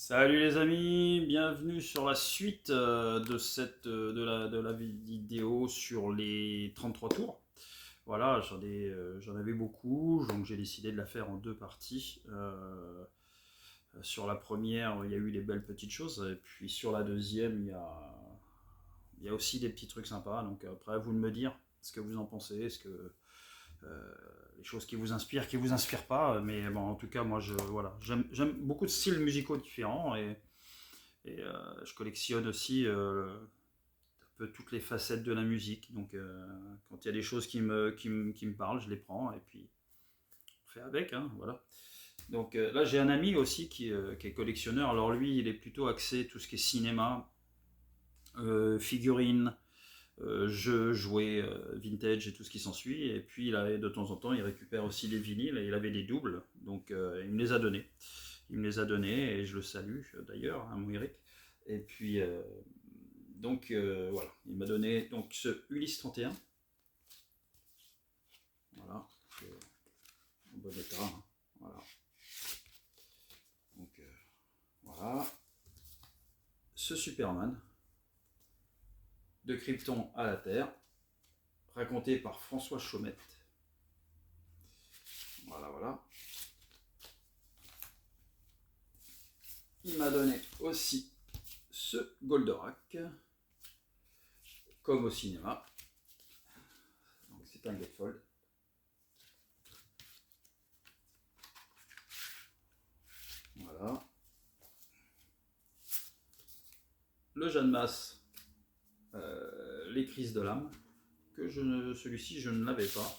Salut les amis, bienvenue sur la suite de la vidéo sur les 33 tours. Voilà, j'en avais beaucoup, donc j'ai décidé de la faire en deux parties. Sur la première, il y a eu les belles petites choses, et puis sur la deuxième, il y a aussi des petits trucs sympas. Donc après, à vous de me dire ce que vous en pensez, euh, les choses qui vous inspirent pas. Mais bon, en tout cas, moi, voilà, j'aime beaucoup de styles musicaux différents et je collectionne aussi un peu toutes les facettes de la musique. Donc, quand il y a des choses qui me parlent, je les prends et puis on fait avec, hein, voilà. Donc là, j'ai un ami aussi qui est collectionneur. Alors lui, il est plutôt axé tout ce qui est cinéma, figurines, jeux, jouets, vintage et tout ce qui s'ensuit. Et puis de temps en temps, il récupère aussi des vinyles et il avait des doubles. Donc il me les a donnés. Il me les a donnés et je le salue d'ailleurs, hein, mon Eric. Et puis voilà, il m'a donné donc ce Ulysse 31. Voilà, en bon état. Hein. Voilà. Donc voilà. Ce Superman de Krypton à la Terre, raconté par François Chaumette. Voilà, voilà. Il m'a donné aussi ce Goldorak, comme au cinéma. Donc c'est un Gatefold. Voilà. Le Jeanne Masse, les crises de l'âme, que celui-ci je ne l'avais pas.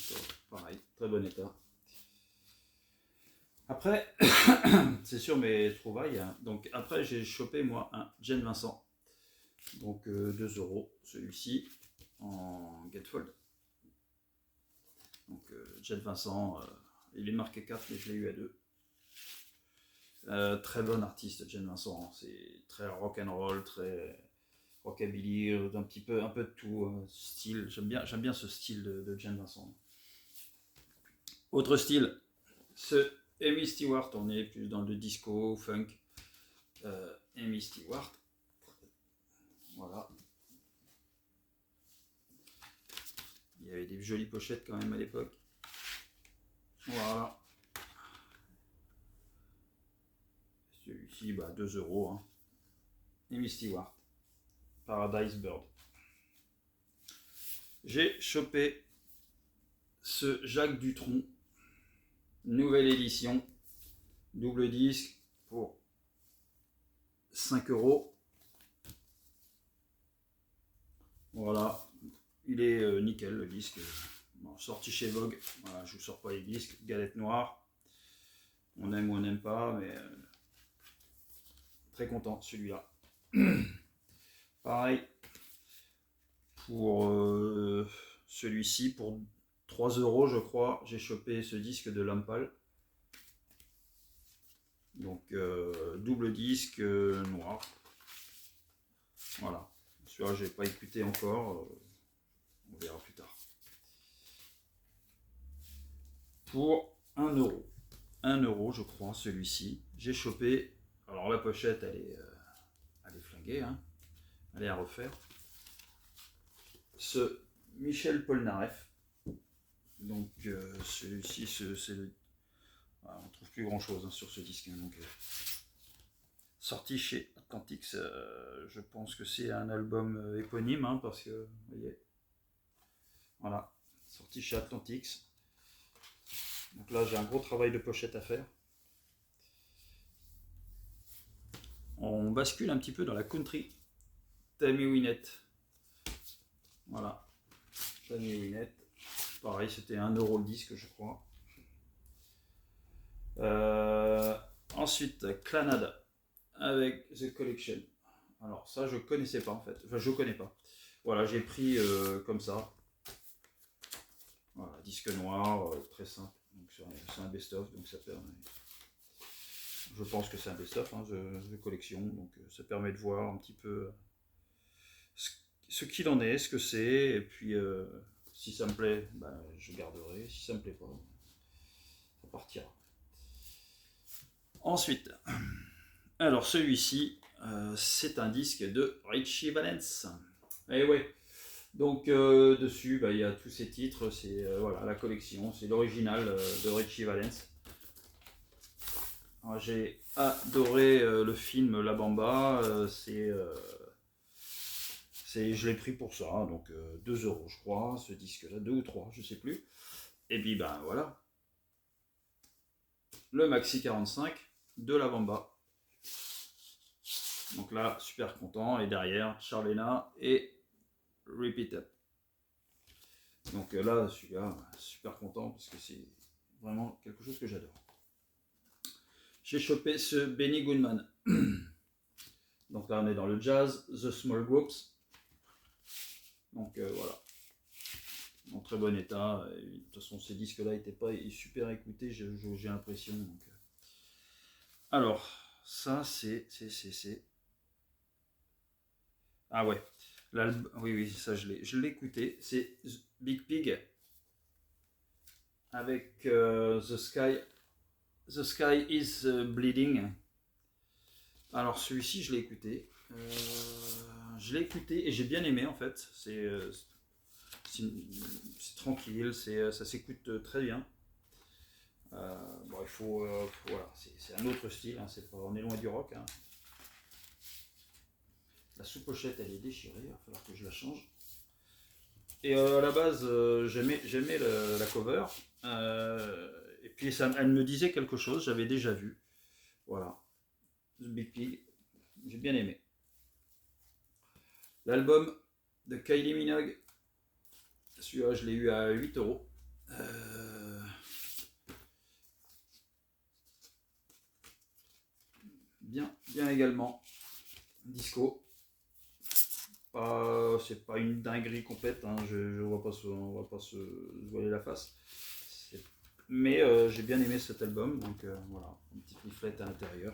Donc, pareil, très bon état. Après, c'est sur mes trouvailles. Hein. Donc après, j'ai chopé moi un Jane Vincent. Donc 2 euros, celui-ci, en Gatefold. Donc Jane Vincent, il est marqué 4, mais je l'ai eu à 2. Très bon artiste, Jane Vincent. C'est très rock'n'roll, très rockabilly, un peu de tout. Style, j'aime bien ce style de Jane Vincent. Autre style, ce Amy Stewart, on est plus dans le disco, funk. Amy Stewart. Voilà. Il y avait des jolies pochettes quand même à l'époque. Voilà. Celui-ci, 2 euros. Hein. Amy Stewart. Paradise Bird. J'ai chopé ce Jacques Dutronc. Nouvelle édition. Double disque pour 5 euros. Voilà. Il est nickel le disque. Bon, sorti chez Vogue. Voilà, je vous sors pas les disques. Galette noire. On aime ou on n'aime pas, mais très content celui-là. Pareil pour celui-ci, pour 3 euros je crois, j'ai chopé ce disque de Lampal. Donc double disque noir. Voilà. Celui-là j'ai pas écouté encore. On verra plus tard. Pour 1 euro. 1 euro je crois celui-ci. J'ai chopé. Alors la pochette elle est flinguée. Hein. Elle est à refaire. Ce Michel Polnareff. Donc celui-ci, c'est le... Voilà, on trouve plus grand chose hein, sur ce disque. Hein, donc, sorti chez Atlantics, je pense que c'est un album éponyme hein, parce que, vous voyez, voilà, sorti chez Atlantics. Donc là, j'ai un gros travail de pochette à faire. On bascule un petit peu dans la country. Tammy Wynette. Voilà, Tammy Wynette. Pareil, c'était 1 euro le disque, je crois. Ensuite, Clanada avec The Collection. Alors ça, je connaissais pas en fait. Enfin, je connais pas. Voilà, j'ai pris comme ça. Voilà, disque noir, très simple. Donc c'est un best-of, donc ça permet. Je pense que c'est un best-of hein, de collection, donc ça permet de voir un petit peu ce qu'il en est, ce que c'est, et puis si ça me plaît, je garderai. Si ça me plaît pas, ça partira. Ensuite, Alors celui-ci, c'est un disque de Richie Valens. Et ouais. Donc dessus, bah, il y a tous ces titres, c'est voilà, la collection, c'est l'original de Richie Valens. J'ai adoré le film La Bamba, je l'ai pris pour ça, donc 2 euros je crois, ce disque-là, 2 ou 3, je sais plus. Et puis ben voilà, le Maxi 45 de La Bamba. Donc là, super content, et derrière, Charlena et Repeat Up. Donc là, celui-là, super content parce que c'est vraiment quelque chose que j'adore. J'ai chopé ce Benny Goodman. Donc là, on est dans le jazz, The Small Groups. Donc voilà, en très bon état. Et, de toute façon, ces disques-là n'étaient pas super écoutés, j'ai l'impression. Donc, alors, ça, c'est. Ah ouais, oui, oui, ça, je l'ai écouté. C'est Big Pig avec The Sky is Bleeding. Alors, celui-ci, je l'ai écouté. Je l'ai écouté et j'ai bien aimé en fait. C'est tranquille, ça s'écoute très bien. Bon, il faut, voilà, c'est un autre style, hein, on est loin du rock. Hein. La sous-pochette elle est déchirée, il va falloir que je la change. Et à la base, j'aimais la cover. Et puis elle me disait quelque chose, j'avais déjà vu. Voilà, The Big Pig, j'ai bien aimé. L'album de Kylie Minogue, celui-là je l'ai eu à 8 euros. Bien également. Disco. C'est pas une dinguerie complète, hein, on va pas se voiler la face. Mais j'ai bien aimé cet album, donc voilà, une petite leaflet à l'intérieur.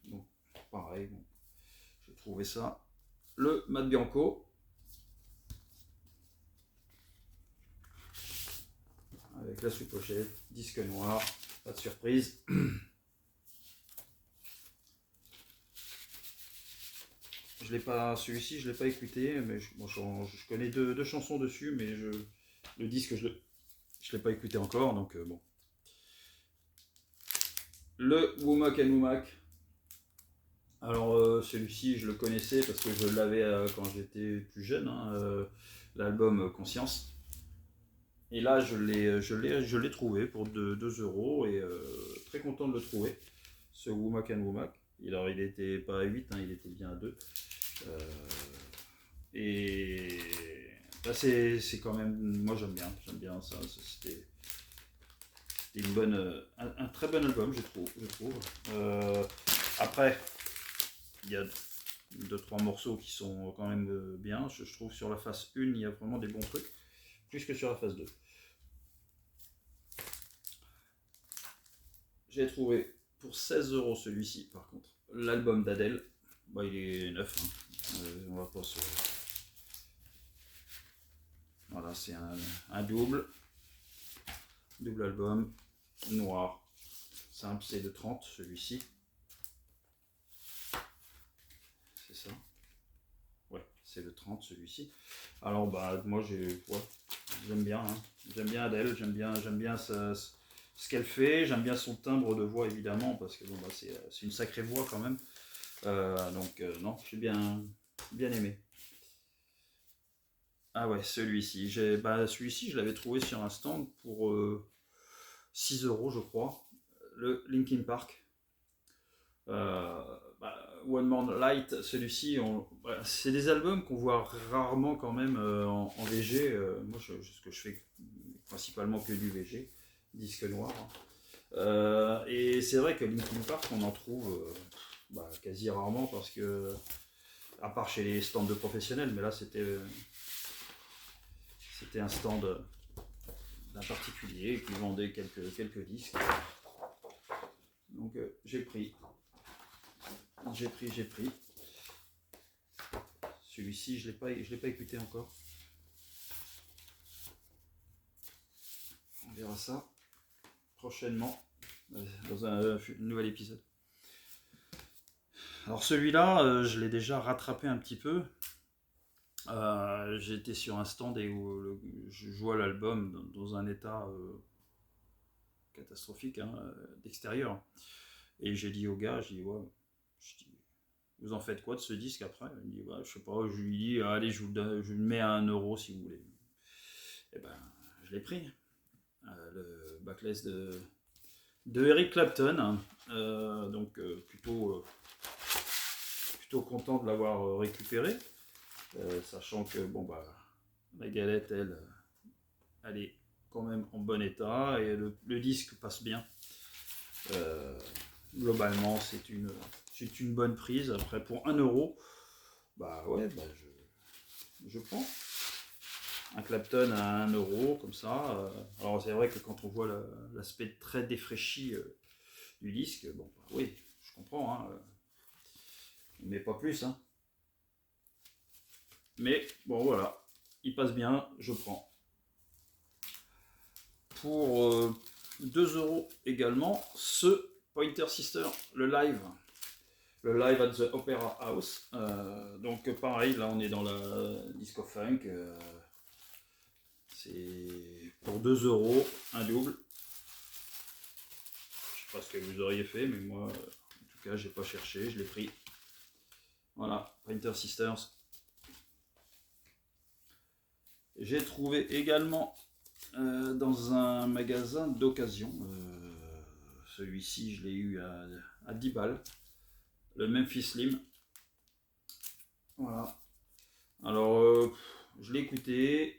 Donc pareil, bon, j'ai trouvé ça. Le Matt Bianco. Avec la sous-pochette, disque noir, pas de surprise. Celui-ci, je l'ai pas écouté, mais je connais deux chansons dessus, mais le disque, je l'ai pas écouté encore, donc bon. Le Womack and Womack. Alors celui-ci, je le connaissais parce que je l'avais quand j'étais plus jeune, hein, l'album Conscience. Et là, je l'ai trouvé pour 2 euros et très content de le trouver, ce Womack and Womack. Alors, il n'était pas à 8, hein, il était bien à 2. Et là, c'est quand même. Moi, j'aime bien ça. C'était un très bon album, je trouve. Après, il y a 2-3 morceaux qui sont quand même bien. Je trouve sur la face 1, il y a vraiment des bons trucs, plus que sur la face 2. J'ai trouvé pour 16 euros celui-ci, par contre, l'album d'Adèle. Bah, il est neuf, hein. On va pas se. Voilà, c'est un double album, noir, simple, c'est de 30 celui-ci. C'est ça. Ouais, c'est le 30 celui-ci. Alors bah moi j'aime bien, hein. J'aime bien Adèle, j'aime bien ce qu'elle fait, j'aime bien son timbre de voix évidemment, parce que bon bah c'est une sacrée voix quand même. Donc non, j'ai bien aimé. Ah ouais, celui-ci, celui-ci je l'avais trouvé sur un stand pour 6 euros je crois. Le Linkin Park. One More Light, celui-ci, c'est des albums qu'on voit rarement quand même en VG. Moi, ce que je fais principalement que du VG, disque noir. Et c'est vrai que Linkin Park, on en trouve quasi rarement parce que, à part chez les stands de professionnels, mais là c'était un stand d'un particulier qui vendait quelques disques. Donc j'ai pris. Celui-ci, je l'ai pas écouté encore. On verra ça prochainement. dans un nouvel épisode. Alors celui-là, je l'ai déjà rattrapé un petit peu. J'étais sur un stand et où je vois l'album dans un état catastrophique, hein, d'extérieur. Et j'ai dit au gars, je dis, ouais, je dis, vous en faites quoi de ce disque après? Il me dit, ouais, je sais pas, je lui dis, allez, je vous le mets à 1 € si vous voulez. Et ben, je l'ai pris. Le backless de Eric Clapton. Donc plutôt content de l'avoir récupéré. Sachant que bon bah la galette elle est quand même en bon état et le disque passe bien. Globalement c'est une bonne prise. Après pour 1 €, bah ouais, bah je prends un Clapton à 1 € comme ça. Alors c'est vrai que quand on voit l'aspect très défraîchi du disque, bon bah oui, je comprends, hein, mais pas plus, hein. Mais bon voilà, il passe bien, je prends. Pour 2 € également, ce Pointer Sister, le live at the Opera House. Donc pareil, là on est dans la disco funk. C'est pour 2 €, un double. Je sais pas ce que vous auriez fait, mais moi, en tout cas, j'ai pas cherché, je l'ai pris. Voilà, Pointer Sisters. J'ai trouvé également dans un magasin d'occasion. Celui-ci, je l'ai eu à 10 balles. Le Memphis Slim. Voilà. Alors, je l'ai écouté.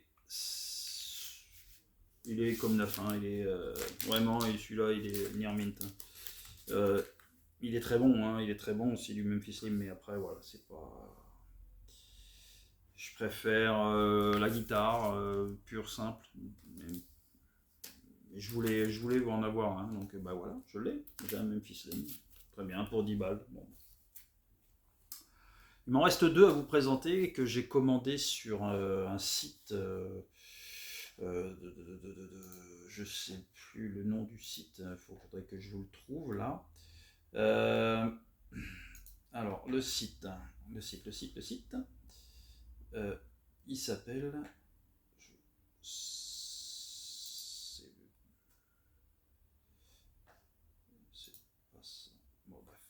Il est comme neuf, hein. Il est vraiment, et celui-là, il est near mint. Il est très bon, hein. Il est très bon aussi du Memphis Slim, mais après, voilà, c'est pas. Je préfère la guitare pure, simple. Je voulais en avoir un, donc bah voilà, je l'ai. J'ai un Memphis Slim. Très bien, pour 10 balles. Bon. Il m'en reste 2 à vous présenter que j'ai commandé sur un site. Je sais plus le nom du site. Il faudrait que je vous le trouve là. Alors le site. Il s'appelle. C'est pas ça. Bon bref.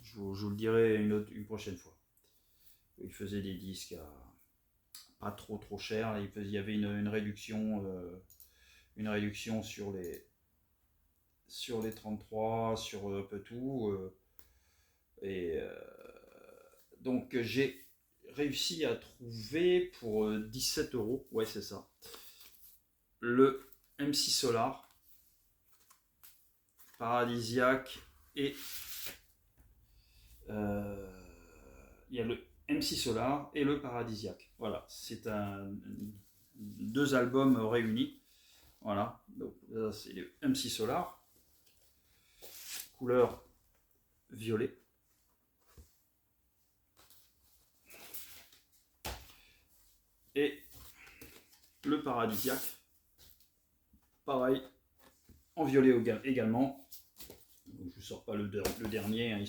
Je vous le dirai une prochaine fois. Il faisait des disques à pas trop cher. Il y avait une réduction sur les 33, sur un peu tout. Et donc j'ai réussi à trouver pour 17 €, ouais c'est ça, le MC Solar Paradisiaque et il y a le MC Solar et le Paradisiaque. Voilà, c'est deux albums réunis. Voilà, donc là c'est le MC Solar, couleur violet. Et le Paradisiaque, pareil, en violet également. Donc, je ne sors pas le dernier, hein, ils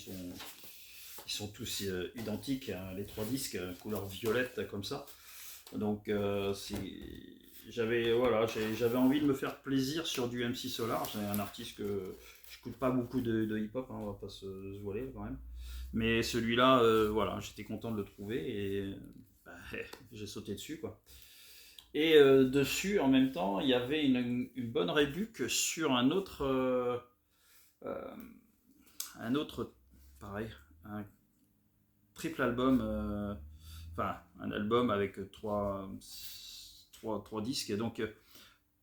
sont tous identiques, hein, les 3 disques, couleur violette comme ça. Donc j'avais envie de me faire plaisir sur du MC Solar. C'est un artiste que je n'écoute pas beaucoup de hip-hop, hein, on va pas se voiler quand même. Mais celui-là, voilà, j'étais content de le trouver et bah, j'ai sauté dessus quoi. Et dessus, en même temps, il y avait une bonne réduc sur un autre, pareil, un triple album, enfin un album avec trois disques. Et donc,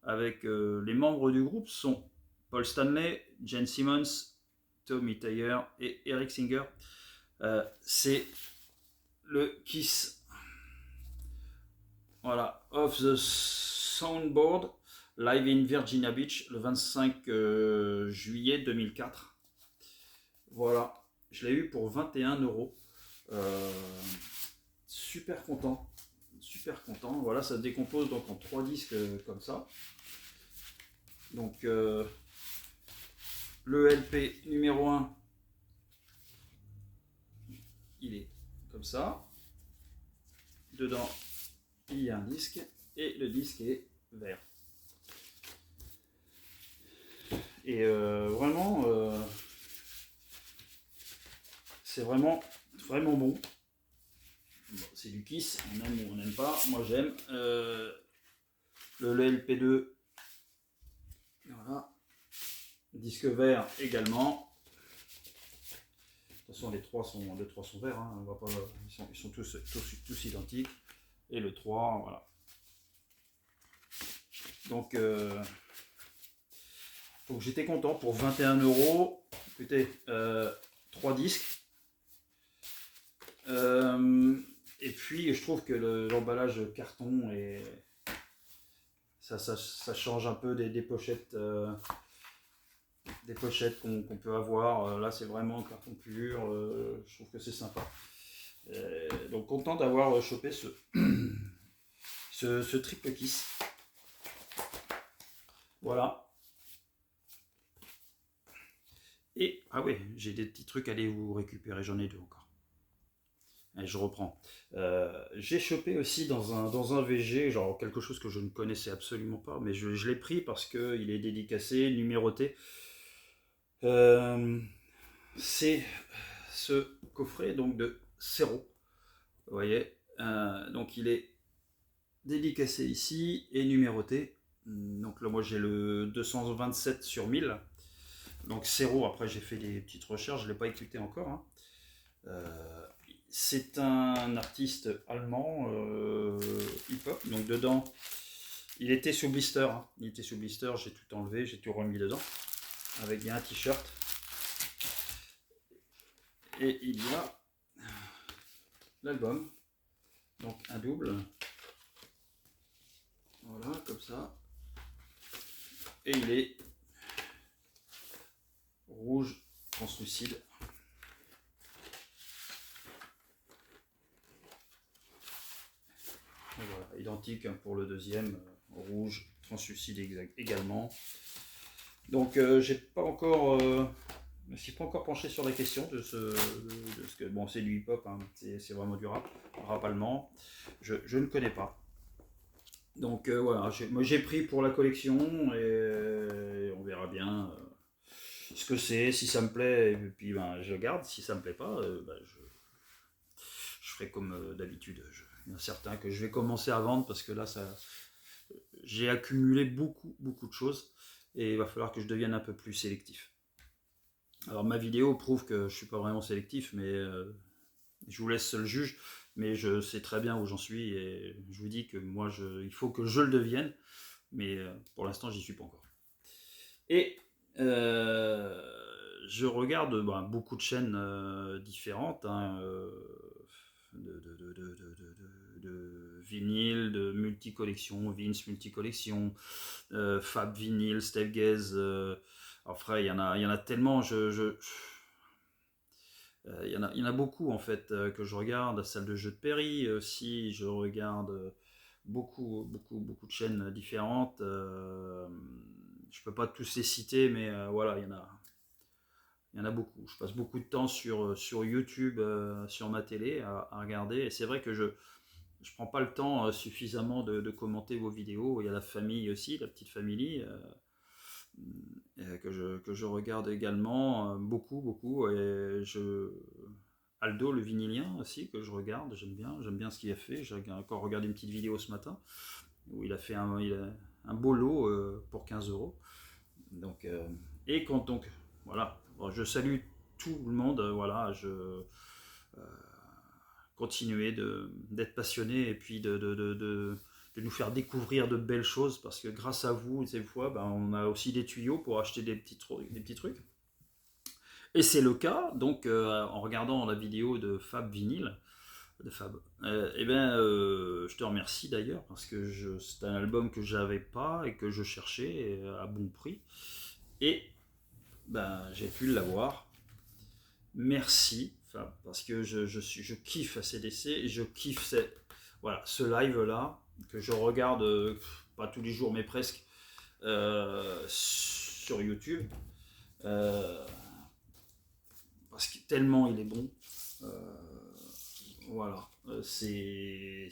avec les membres du groupe sont Paul Stanley, Gene Simmons, Tommy Thayer et Eric Singer. C'est le Kiss. Voilà, Off the Soundboard, live in Virginia Beach, le 25 juillet 2004. Voilà, je l'ai eu pour 21 €. Super content. Voilà, ça se décompose donc en 3 disques comme ça. Donc Le LP numéro 1, il est comme ça. Dedans, il y a un disque et le disque est vert. Et vraiment, c'est vraiment bon. Bon, c'est du Kiss, on aime ou on n'aime pas. Moi j'aime. Le LP2, voilà. Disque vert également. De toute façon, les trois sont verts. Hein. On va pas, ils sont tous identiques. Et le 3, voilà. Donc j'étais content pour 21 €. Écoutez, 3 disques. Et puis je trouve que l'emballage carton et ça change un peu des pochettes qu'on peut avoir. Là c'est vraiment carton pur. Je trouve que c'est sympa. Donc content d'avoir chopé ce triple Kiss. Voilà. Et ah oui, j'ai des petits trucs à aller vous récupérer, j'en ai 2 encore. Et je reprends. J'ai chopé aussi dans un VG, genre quelque chose que je ne connaissais absolument pas, mais je l'ai pris parce qu'il est dédicacé, numéroté. C'est ce coffret donc de Cero. Vous voyez, donc il est dédicacé ici et numéroté. Donc là, moi j'ai le 227 sur 1000. Donc Cero, après j'ai fait des petites recherches, je ne l'ai pas écouté encore. Hein. C'est un artiste allemand, hip-hop. Donc dedans, il était sous blister. Hein. Il était sous blister, j'ai tout enlevé, j'ai tout remis dedans. Avec un t-shirt. Et il y a l'album. Donc un double. Voilà, comme ça. Et il est rouge translucide. Et voilà, identique pour le deuxième, rouge translucide également. Donc j'ai pas encore, je me suis pas encore penché sur la question de ce que bon c'est du hip-hop, hein, c'est vraiment du rap allemand. Je ne connais pas. Donc voilà, moi j'ai pris pour la collection et on verra bien ce que c'est, si ça me plaît, et puis ben, je garde, si ça me plaît pas, ben, je ferai comme d'habitude. Il y en a certains que je vais commencer à vendre parce que là j'ai accumulé beaucoup de choses et il va falloir que je devienne un peu plus sélectif. Alors ma vidéo prouve que je suis pas vraiment sélectif, mais je vous laisse le juge, mais je sais très bien où j'en suis et je vous dis que moi il faut que je le devienne, mais pour l'instant j'y suis pas encore. Et je regarde beaucoup de chaînes différentes, hein, de vinyle, de multicollection, Vince multicollection, Fab Vinyl, Step Gaze. Après, il y en a tellement. Il y en a beaucoup en fait que je regarde. Salle de jeu de Perry aussi. Je regarde beaucoup de chaînes différentes. Je peux pas tous les citer, mais voilà, il y en a beaucoup. Je passe beaucoup de temps sur YouTube, sur ma télé à regarder. Et c'est vrai que je prends pas le temps suffisamment de commenter vos vidéos. Il y a la famille aussi, la petite famille, que je regarde également beaucoup. Et Aldo le vinylien aussi que je regarde, j'aime bien ce qu'il a fait. J'ai encore regardé une petite vidéo ce matin où il a fait un beau lot pour 15 €. Donc, et donc voilà, bon, je salue tout le monde, voilà, continuer d'être passionné et puis de nous faire découvrir de belles choses parce que grâce à vous, ces fois, on a aussi des tuyaux pour acheter des petits trucs. Et c'est le cas, donc en regardant la vidéo de Fab Vinyl, je te remercie d'ailleurs parce que c'est un album que j'avais pas et que je cherchais à bon prix. Et j'ai pu l'avoir. Merci, Fab, parce que je kiffe ACDC et je kiffe ce live là que je regarde pas tous les jours mais presque sur YouTube. Euh, parce que tellement il est bon. Euh, voilà, c'est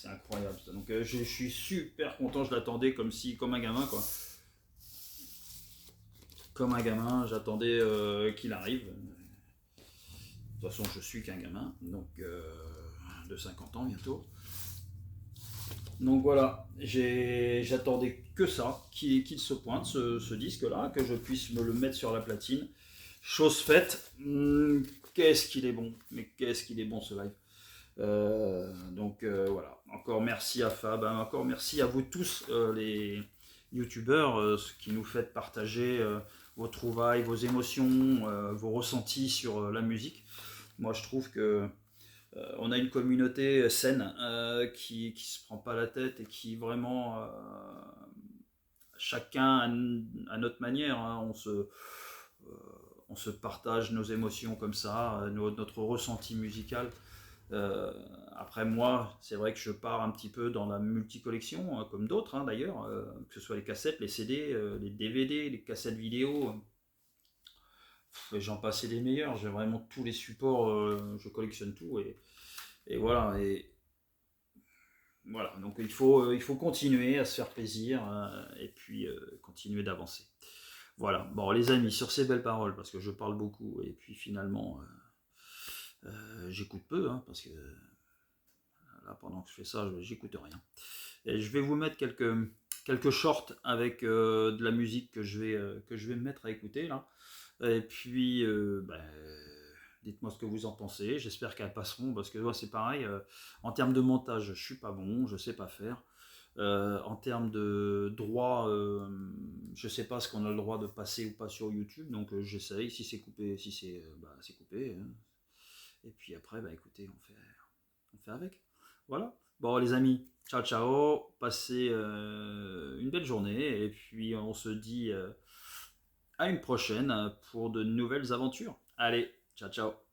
incroyable. Donc je suis super content, je l'attendais comme un gamin quoi. Comme un gamin, j'attendais qu'il arrive. De toute façon, je suis qu'un gamin, donc de 50 ans bientôt. Donc voilà, j'attendais que ça, qu'il se pointe, ce disque-là, que je puisse me le mettre sur la platine. Chose faite, qu'est-ce qu'il est bon, mais qu'est-ce qu'il est bon ce live. Donc voilà, encore merci à Fab, hein, encore merci à vous tous les youtubeurs qui nous faites partager vos trouvailles, vos émotions, vos ressentis sur la musique. Moi je trouve que on a une communauté saine qui se prend pas la tête et qui vraiment chacun à notre manière, hein, on se partage nos émotions comme ça, notre ressenti musical. Euh, Après moi, c'est vrai que je pars un petit peu dans la multicollection, comme d'autres hein, d'ailleurs, que ce soit les cassettes, les CD, les DVD, les cassettes vidéo, j'en passais des meilleurs, j'ai vraiment tous les supports, je collectionne tout et voilà. Voilà, donc il faut continuer à se faire plaisir et puis continuer d'avancer. Voilà, bon les amis, sur ces belles paroles, parce que je parle beaucoup et puis finalement j'écoute peu, hein, parce que là pendant que je fais ça, j'écoute rien. Et je vais vous mettre quelques shorts avec de la musique que je vais me mettre à écouter là. Et puis, dites-moi ce que vous en pensez. J'espère qu'elles passeront parce que moi, c'est pareil. En termes de montage, je suis pas bon, je sais pas faire. En termes de droit, je sais pas ce qu'on a le droit de passer ou pas sur YouTube, donc j'essaye. Si c'est coupé, si c'est c'est coupé, hein. Et puis après, écoutez, on fait avec. Voilà. Bon, les amis, ciao ciao. Passez une belle journée et puis on se dit à une prochaine pour de nouvelles aventures. Allez, ciao ciao.